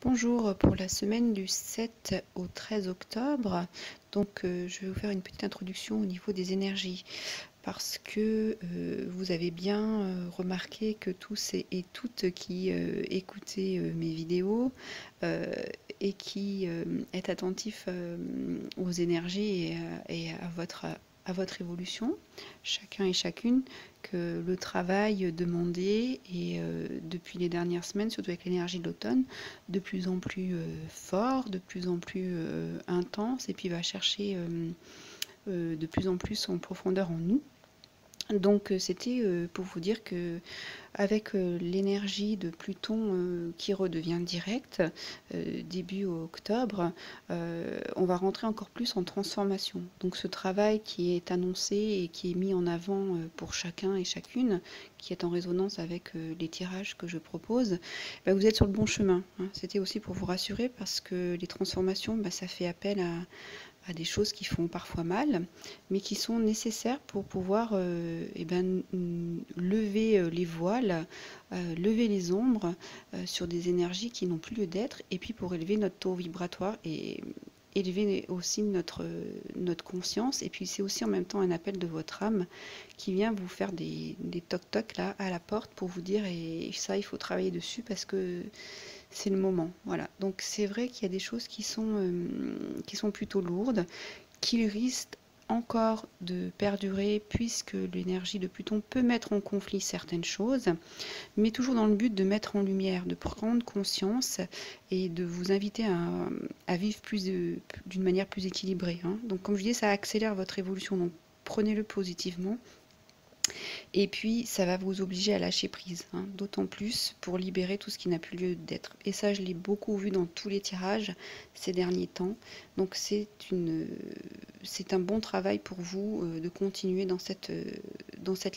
Bonjour, pour la semaine du 7 au 13 octobre, je vais vous faire une petite introduction au niveau des énergies parce que vous avez bien remarqué que tous et toutes qui écoutez mes vidéos et qui êtes attentifs aux énergies et à votre évolution, chacun et chacune, que le travail demandé et depuis les dernières semaines, surtout avec l'énergie de l'automne, de plus en plus fort, de plus en plus intense, et puis va chercher de plus en plus en profondeur en nous. Donc c'était pour vous dire que avec l'énergie de Pluton qui redevient directe début octobre, on va rentrer encore plus en transformation. Donc ce travail qui est annoncé et qui est mis en avant pour chacun et chacune, qui est en résonance avec les tirages que je propose, vous êtes sur le bon chemin, hein. C'était aussi pour vous rassurer parce que les transformations, ça fait appel à des choses qui font parfois mal, mais qui sont nécessaires pour pouvoir lever les voiles, lever les ombres sur des énergies qui n'ont plus lieu d'être, et puis pour élever notre taux vibratoire et élever aussi notre conscience. Et puis c'est aussi en même temps un appel de votre âme qui vient vous faire des toc-toc là à la porte pour vous dire, et ça il faut travailler dessus parce que c'est le moment. Voilà. Donc c'est vrai qu'il y a des choses qui sont plutôt lourdes, qui risquent encore de perdurer puisque l'énergie de Pluton peut mettre en conflit certaines choses, mais toujours dans le but de mettre en lumière, de prendre conscience et de vous inviter à vivre d'une manière plus équilibrée, hein. Donc comme je dis, ça accélère votre évolution, donc prenez-le positivement. Et puis, ça va vous obliger à lâcher prise, hein, d'autant plus pour libérer tout ce qui n'a plus lieu d'être. Et ça, je l'ai beaucoup vu dans tous les tirages ces derniers temps. Donc, c'est un bon travail pour vous de continuer dans cette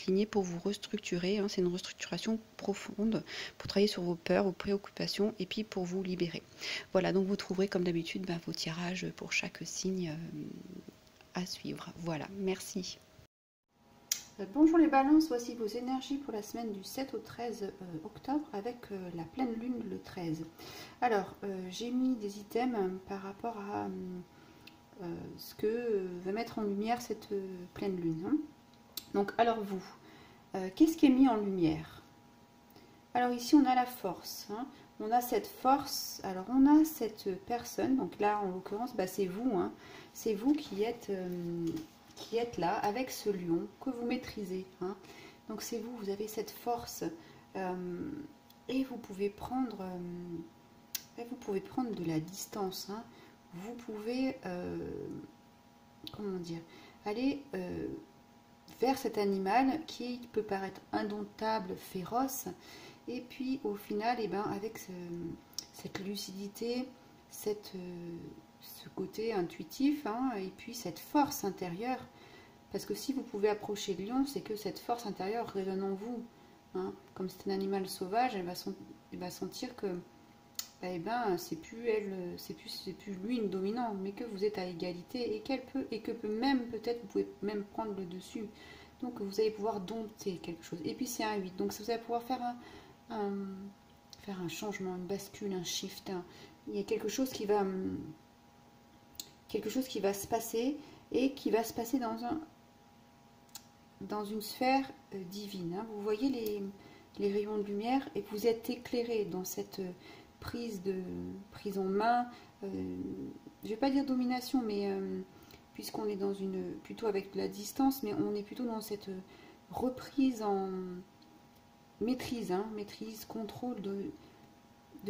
lignée pour vous restructurer, hein. C'est une restructuration profonde pour travailler sur vos peurs, vos préoccupations et puis pour vous libérer. Voilà, donc vous trouverez comme d'habitude vos tirages pour chaque signe à suivre. Voilà, merci. Bonjour les balances, voici vos énergies pour la semaine du 7 au 13 octobre avec la pleine lune le 13. Alors, j'ai mis des items par rapport à ce que va mettre en lumière cette pleine lune, hein. Donc, alors vous, qu'est-ce qui est mis en lumière? Alors ici, on a la force, hein. On a cette force, alors on a cette personne, donc là, en l'occurrence, c'est vous, hein. C'est vous qui êtes là avec ce lion que vous maîtrisez, hein. Donc c'est vous, vous avez cette force et vous pouvez prendre de la distance, hein. Vous pouvez comment dire, aller vers cet animal qui peut paraître indomptable, féroce, et puis au final, avec cette lucidité, ce côté intuitif, hein, et puis cette force intérieure, parce que si vous pouvez approcher le lion, c'est que cette force intérieure résonne en vous, hein. Comme c'est un animal sauvage, elle va sentir que c'est plus lui une dominante, mais que vous êtes à égalité et peut-être vous pouvez même prendre le dessus. Donc vous allez pouvoir dompter quelque chose. Et puis c'est un 8, donc vous allez pouvoir faire un changement, une bascule, un shift. Il y a quelque chose qui va se passer et qui va se passer dans une sphère divine, hein. Vous voyez les rayons de lumière et vous êtes éclairé dans cette prise en main, je ne vais pas dire domination, mais puisqu'on est plutôt avec de la distance, mais on est plutôt dans cette reprise en maîtrise, hein, maîtrise, contrôle de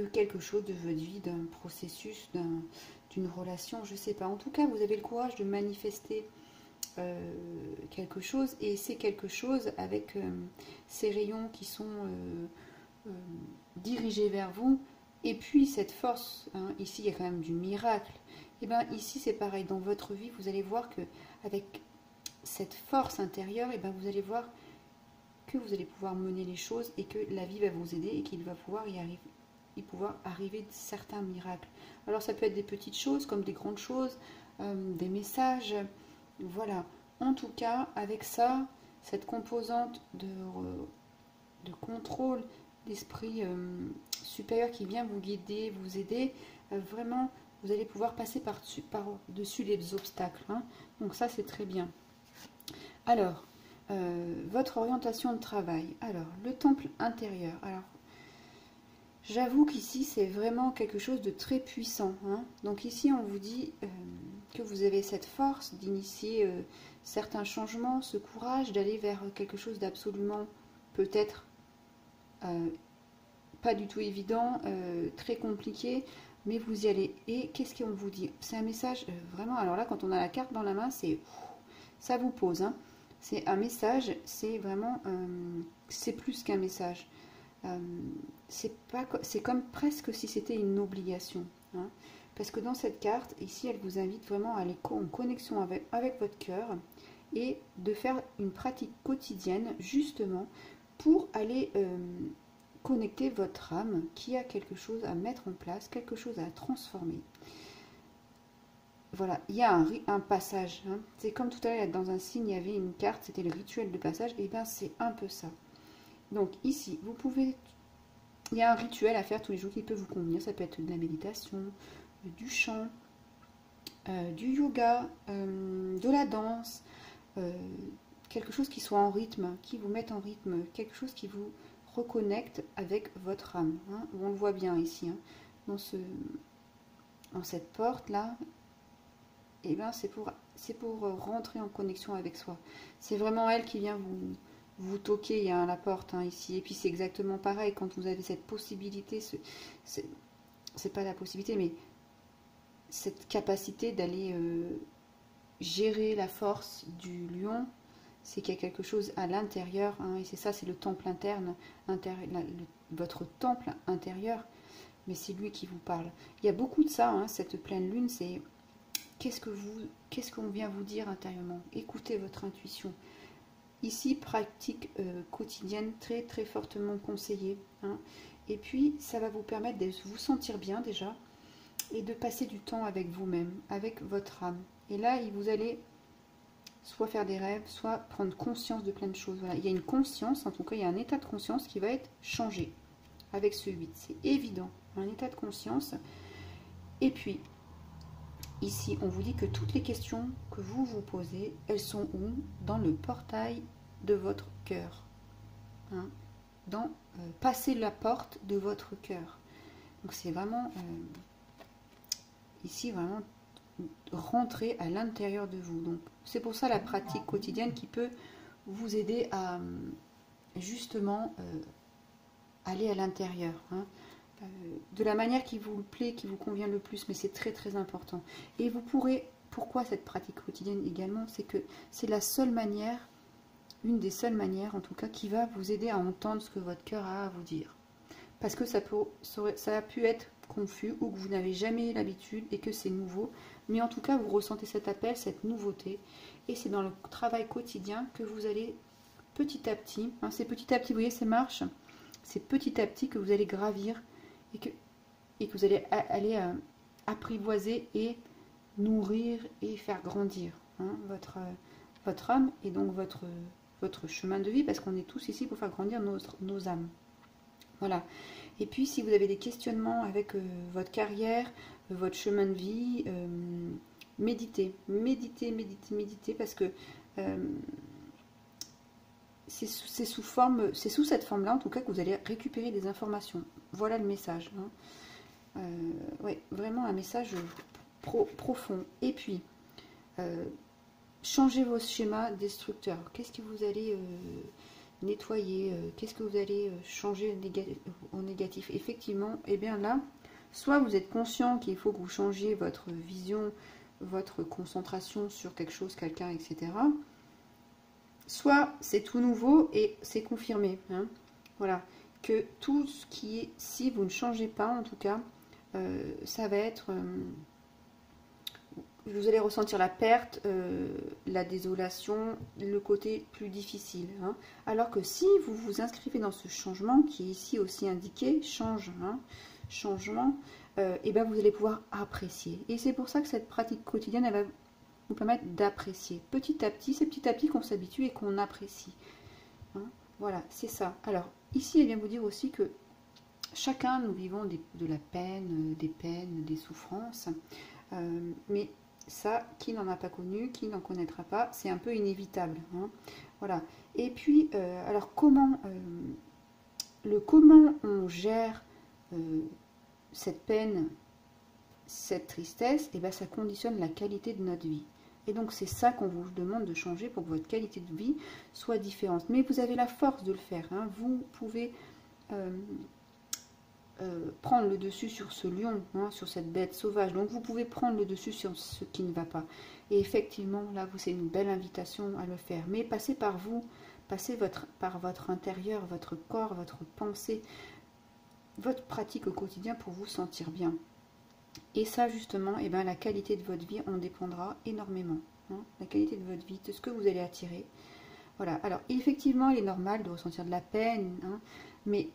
quelque chose, de votre vie, d'un processus, d'une relation, je ne sais pas. En tout cas, vous avez le courage de manifester quelque chose, et c'est quelque chose avec ces rayons qui sont dirigés vers vous, et puis cette force, hein. Ici il y a quand même du miracle, et ici c'est pareil, dans votre vie vous allez voir que avec cette force intérieure, vous allez voir que vous allez pouvoir mener les choses et que la vie va vous aider et qu'il va pouvoir arriver certains miracles. Alors ça peut être des petites choses comme des grandes choses, des messages, voilà. En tout cas, avec ça, cette composante de contrôle l'esprit supérieur qui vient vous guider, vous aider. Vraiment, vous allez pouvoir passer par-dessus les obstacles. Hein. Donc ça, c'est très bien. Alors, votre orientation de travail. Alors, le temple intérieur. Alors, j'avoue qu'ici, c'est vraiment quelque chose de très puissant. Hein. Donc ici, on vous dit que vous avez cette force d'initier certains changements, ce courage d'aller vers quelque chose d'absolument peut-être pas du tout évident, très compliqué, mais vous y allez. Et qu'est-ce qu'on vous dit? C'est un message vraiment, alors là, quand on a la carte dans la main, c'est ça vous pose. Hein. C'est un message, c'est vraiment, c'est plus qu'un message. C'est comme presque si c'était une obligation. Hein. Parce que dans cette carte, ici, elle vous invite vraiment à aller en connexion avec votre cœur et de faire une pratique quotidienne, justement, pour aller connecter votre âme qui a quelque chose à mettre en place, quelque chose à transformer. Voilà, il y a un passage. Hein. C'est comme tout à l'heure, dans un signe, il y avait une carte, c'était le rituel de passage. Et bien, c'est un peu ça. Donc ici, vous pouvez... Il y a un rituel à faire tous les jours qui peut vous convenir. Ça peut être de la méditation, du chant, du yoga, de la danse, quelque chose qui soit en rythme, qui vous mette en rythme, quelque chose qui vous reconnecte avec votre âme. Hein. On le voit bien ici, hein, dans cette porte-là. Et bien c'est pour rentrer en connexion avec soi. C'est vraiment elle qui vient vous toquer à la porte hein, ici. Et puis c'est exactement pareil quand vous avez cette possibilité, c'est pas la possibilité, mais cette capacité d'aller gérer la force du lion, c'est qu'il y a quelque chose à l'intérieur, hein, et c'est ça, c'est le temple interne, votre temple intérieur, mais c'est lui qui vous parle. Il y a beaucoup de ça, hein, cette pleine lune, c'est qu'est-ce qu'on vient vous dire intérieurement. Écoutez votre intuition. Ici, pratique quotidienne très très fortement conseillée. Hein. Et puis, ça va vous permettre de vous sentir bien déjà et de passer du temps avec vous-même, avec votre âme. Et là, vous allez soit faire des rêves, soit prendre conscience de plein de choses. Voilà. Il y a une conscience, en tout cas, il y a un état de conscience qui va être changé avec ce 8. C'est évident, un état de conscience. Et puis, ici, on vous dit que toutes les questions que vous vous posez, elles sont où? Dans le portail de votre cœur. Hein, passer la porte de votre cœur. Donc c'est vraiment, ici, vraiment, rentrer à l'intérieur de vous. Donc c'est pour ça la pratique quotidienne qui peut vous aider à, justement, aller à l'intérieur. Hein. De la manière qui vous plaît, qui vous convient le plus, mais c'est très très important. Et vous pourrez, pourquoi cette pratique quotidienne également, c'est que c'est la seule manière, une des seules manières en tout cas, qui va vous aider à entendre ce que votre cœur a à vous dire. Parce que ça a pu être confus ou que vous n'avez jamais l'habitude et que c'est nouveau, mais en tout cas vous ressentez cet appel, cette nouveauté, et c'est dans le travail quotidien que vous allez petit à petit, hein, c'est petit à petit, vous voyez ces marches, c'est petit à petit que vous allez gravir et que vous allez aller apprivoiser et nourrir et faire grandir hein, votre âme et donc votre chemin de vie, parce qu'on est tous ici pour faire grandir nos âmes. Voilà. Et puis, si vous avez des questionnements avec votre carrière, votre chemin de vie, méditez, parce que c'est sous cette forme-là, en tout cas, que vous allez récupérer des informations. Voilà le message. Hein. Ouais, vraiment un message profond. Et puis, changez vos schémas destructeurs. Qu'est-ce que vous allez nettoyer? Qu'est-ce que vous allez changer au négatif? Effectivement, et bien là, soit vous êtes conscient qu'il faut que vous changiez votre vision, votre concentration sur quelque chose, quelqu'un, etc. Soit c'est tout nouveau et c'est confirmé. Hein. Voilà. Que tout ce qui est, si vous ne changez pas, en tout cas, ça va être... vous allez ressentir la perte, la désolation, le côté plus difficile. Hein. Alors que si vous vous inscrivez dans ce changement, qui est ici aussi indiqué, changement, et ben vous allez pouvoir apprécier. Et c'est pour ça que cette pratique quotidienne, elle va vous permettre d'apprécier. Petit à petit, c'est petit à petit qu'on s'habitue et qu'on apprécie. Hein. Voilà, c'est ça. Alors, ici, elle vient vous dire aussi que chacun, nous vivons de la peine, des peines, des souffrances. Mais ça, qui n'en a pas connu, qui n'en connaîtra pas, c'est un peu inévitable. Hein. Voilà. Et puis, alors comment on gère cette peine, cette tristesse, et bien ça conditionne la qualité de notre vie. Et donc c'est ça qu'on vous demande de changer pour que votre qualité de vie soit différente. Mais vous avez la force de le faire. Hein. Vous pouvez prendre le dessus sur ce lion, hein, sur cette bête sauvage. Donc vous pouvez prendre le dessus sur ce qui ne va pas. Et effectivement, là, c'est une belle invitation à le faire. Mais passez par vous, passez par votre intérieur, votre corps, votre pensée, votre pratique au quotidien pour vous sentir bien. Et ça, justement, eh ben, la qualité de votre vie en dépendra énormément. Hein, la qualité de votre vie, de ce que vous allez attirer. Voilà. Alors, effectivement, il est normal de ressentir de la peine, hein, mais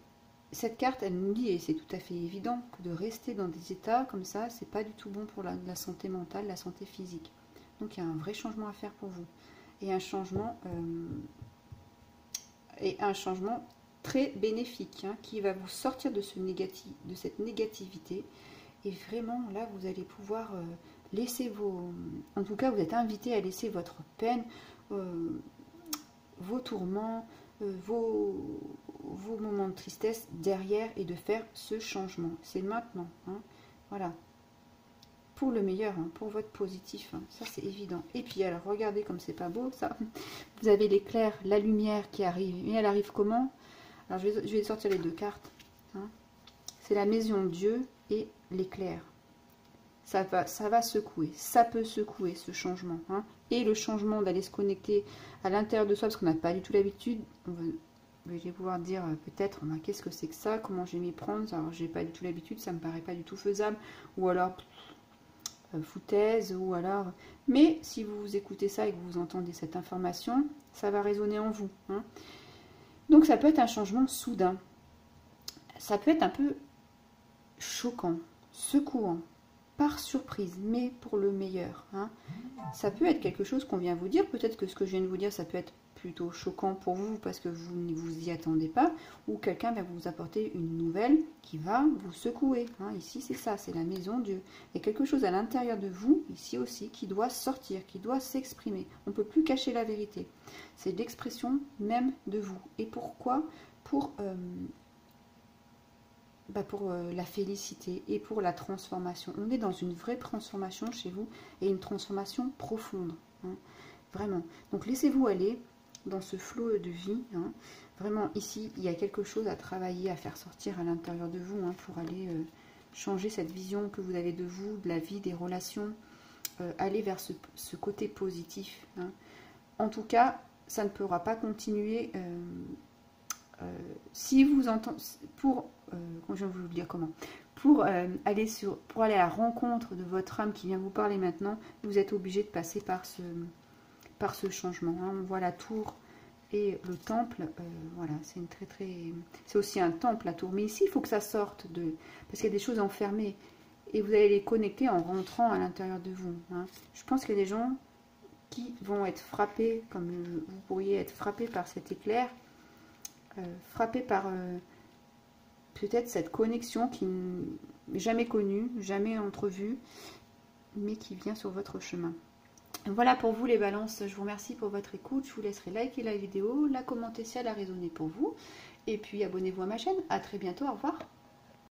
cette carte, elle nous dit, et c'est tout à fait évident, que de rester dans des états comme ça, c'est pas du tout bon pour la santé mentale, la santé physique. Donc, il y a un vrai changement à faire pour vous. Et un changement très bénéfique, hein, qui va vous sortir de cette négativité. Et vraiment, là, vous allez pouvoir laisser en tout cas, vous êtes invité à laisser votre peine, vos tourments, vos moments de tristesse derrière et de faire ce changement. C'est maintenant. Hein. Voilà. Pour le meilleur, hein, pour votre positif. Hein. Ça, c'est évident. Et puis, alors, regardez comme c'est pas beau, ça. Vous avez l'éclair, la lumière qui arrive. Et elle arrive comment? Alors, je vais sortir les deux cartes. Hein. C'est la maison de Dieu et l'éclair. Ça va secouer. Ça peut secouer ce changement. Hein. Et le changement d'aller se connecter à l'intérieur de soi, parce qu'on n'a pas du tout l'habitude. Vous allez pouvoir dire peut-être, qu'est-ce que c'est que ça? Comment je vais m'y prendre? Alors, j'ai pas du tout l'habitude, ça me paraît pas du tout faisable. Ou alors, foutaise, ou alors... Mais si vous écoutez ça et que vous entendez cette information, ça va résonner en vous. Hein. Donc, ça peut être un changement soudain. Ça peut être un peu choquant, secouant, par surprise, mais pour le meilleur. Hein. Ça peut être quelque chose qu'on vient vous dire. Peut-être que ce que je viens de vous dire, ça peut être plutôt choquant pour vous parce que vous ne vous y attendez pas, ou quelqu'un va vous apporter une nouvelle qui va vous secouer. Hein. Ici, c'est ça, c'est la maison de Dieu. Il y a quelque chose à l'intérieur de vous, ici aussi, qui doit sortir, qui doit s'exprimer. On ne peut plus cacher la vérité. C'est l'expression même de vous. Et pourquoi? Pour la félicité et pour la transformation. On est dans une vraie transformation chez vous et une transformation profonde. Hein, vraiment. Donc laissez-vous aller dans ce flot de vie. Hein. Vraiment, ici, il y a quelque chose à travailler, à faire sortir à l'intérieur de vous pour aller changer cette vision que vous avez de vous, de la vie, des relations, aller vers ce côté positif. Hein. En tout cas, ça ne pourra pas continuer si vous entendez je vais vous dire comment, pour aller à la rencontre de votre âme qui vient vous parler maintenant, vous êtes obligé de passer par ce changement. Hein. On voit la tour et le temple. Voilà, c'est c'est aussi un temple, la tour. Mais ici, il faut que ça sorte parce qu'il y a des choses enfermées et vous allez les connecter en rentrant à l'intérieur de vous. Hein. Je pense qu'il y a des gens qui vont être frappés, comme vous pourriez être frappés par cet éclair. Frappé par peut-être cette connexion qui n'est jamais connue, jamais entrevue, mais qui vient sur votre chemin. Voilà pour vous les balances, je vous remercie pour votre écoute, je vous laisserai liker la vidéo, la commenter si elle a résonné pour vous, et puis abonnez-vous à ma chaîne, à très bientôt, au revoir.